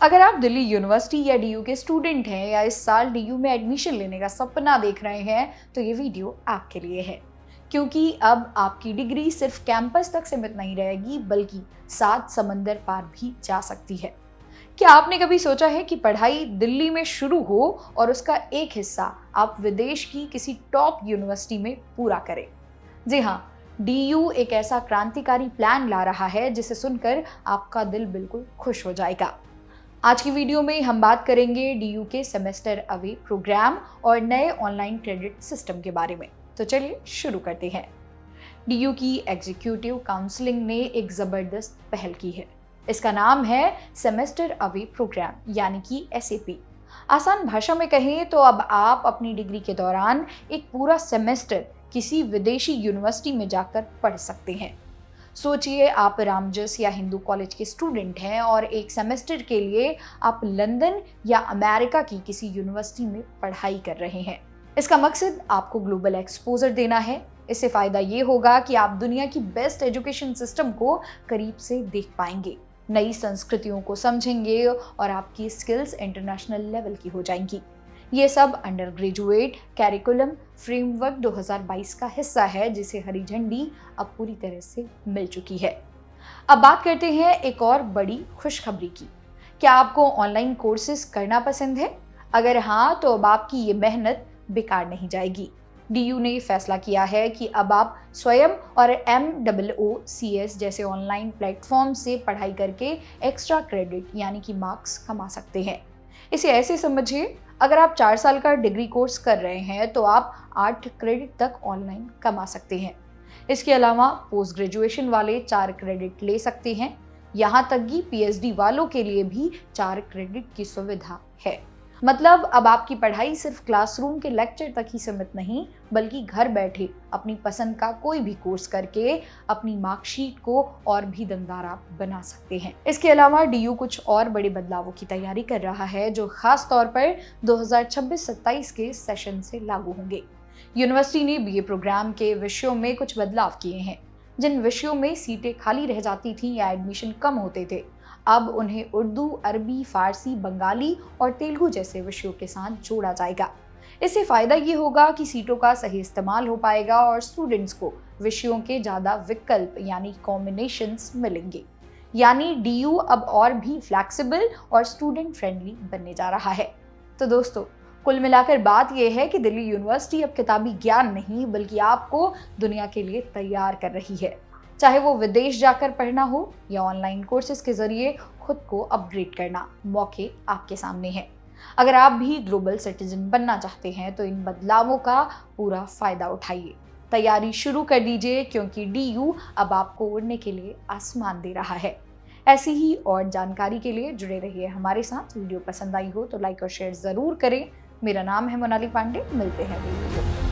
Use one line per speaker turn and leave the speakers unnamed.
अगर आप दिल्ली यूनिवर्सिटी या डीयू के स्टूडेंट हैं या इस साल डीयू में एडमिशन लेने का सपना देख रहे हैं तो ये वीडियो आपके लिए है, क्योंकि अब आपकी डिग्री सिर्फ कैंपस तक सीमित नहीं रहेगी बल्कि 7 समंदर पार भी जा सकती है। क्या आपने कभी सोचा है कि पढ़ाई दिल्ली में शुरू हो और उसका एक हिस्सा आप विदेश की किसी टॉप यूनिवर्सिटी में पूरा करें? जी हाँ, डीयू एक ऐसा क्रांतिकारी प्लान ला रहा है जिसे सुनकर आपका दिल बिल्कुल खुश हो जाएगा। आज की वीडियो में हम बात करेंगे डीयू के सेमेस्टर अवे प्रोग्राम और नए ऑनलाइन क्रेडिट सिस्टम के बारे में। तो चलिए शुरू करते हैं। डीयू की एग्जीक्यूटिव काउंसलिंग ने एक जबरदस्त पहल की है। इसका नाम है सेमेस्टर अवे प्रोग्राम यानी कि एसएपी। आसान भाषा में कहें तो अब आप अपनी डिग्री के दौरान एक पूरा सेमेस्टर किसी विदेशी यूनिवर्सिटी में जाकर पढ़ सकते हैं। सोचिए, आप रामजस या हिंदू कॉलेज के स्टूडेंट हैं और एक सेमेस्टर के लिए आप लंदन या अमेरिका की किसी यूनिवर्सिटी में पढ़ाई कर रहे हैं। इसका मकसद आपको ग्लोबल एक्सपोजर देना है। इससे फायदा ये होगा कि आप दुनिया की बेस्ट एजुकेशन सिस्टम को करीब से देख पाएंगे, नई संस्कृतियों को समझेंगे और आपकी स्किल्स इंटरनेशनल लेवल की हो जाएंगी। ये सब अंडर ग्रेजुएट कैरिकुलम फ्रेमवर्क 2022 का हिस्सा है, जिसे हरी झंडी अब पूरी तरह से मिल चुकी है। अब बात करते हैं एक और बड़ी खुशखबरी की। क्या आपको ऑनलाइन कोर्सेज करना पसंद है? अगर हाँ, तो अब आपकी ये मेहनत बेकार नहीं जाएगी। डीयू ने फैसला किया है कि अब आप स्वयं और MOOCs जैसे ऑनलाइन प्लेटफॉर्म से पढ़ाई करके एक्स्ट्रा क्रेडिट यानी कि मार्क्स कमा सकते हैं। इसे ऐसे समझिए, अगर आप 4 साल का डिग्री कोर्स कर रहे हैं तो आप 8 क्रेडिट तक ऑनलाइन कमा सकते हैं। इसके अलावा पोस्ट ग्रेजुएशन वाले 4 क्रेडिट ले सकते हैं। यहाँ तक कि पीएचडी वालों के लिए भी 4 क्रेडिट की सुविधा है। मतलब अब आपकी पढ़ाई सिर्फ क्लासरूम के लेक्चर तक ही सीमित नहीं, बल्कि घर बैठे अपनी पसंद का कोई भी कोर्स करके अपनी मार्कशीट को और भी दमदार आप बना सकते हैं। इसके अलावा डीयू कुछ और बड़े बदलावों की तैयारी कर रहा है जो खास तौर पर 2026-27 के सेशन से लागू होंगे। यूनिवर्सिटी ने बीए प्रोग्राम के विषयों में कुछ बदलाव किए हैं। जिन विषयों में सीटें खाली रह जाती थीं या एडमिशन कम होते थे, अब उन्हें उर्दू, अरबी, फारसी, बंगाली और तेलुगु जैसे विषयों के साथ जोड़ा जाएगा। इससे फायदा ये होगा कि सीटों का सही इस्तेमाल हो पाएगा और स्टूडेंट्स को विषयों के ज़्यादा विकल्प यानी कॉम्बिनेशंस मिलेंगे। यानी डीयू अब और भी फ्लैक्सिबल और स्टूडेंट फ्रेंडली बनने जा रहा है। तो दोस्तों, कुल मिलाकर बात यह है कि दिल्ली यूनिवर्सिटी अब किताबी ज्ञान नहीं बल्कि आपको दुनिया के लिए तैयार कर रही है। चाहे वो विदेश जाकर पढ़ना हो या ऑनलाइन कोर्सेज के जरिए खुद को अपग्रेड करना, मौके आपके सामने हैं। अगर आप भी ग्लोबल सिटीजन बनना चाहते हैं तो इन बदलावों का पूरा फायदा उठाइए। तैयारी शुरू कर दीजिए, क्योंकि डीयू अब आपको उड़ने के लिए आसमान दे रहा है। ऐसी ही और जानकारी के लिए जुड़े रहिए हमारे साथ। वीडियो पसंद आई हो तो लाइक और शेयर जरूर करें। मेरा नाम है मोनाली पांडे। मिलते हैं अगली वीडियो में।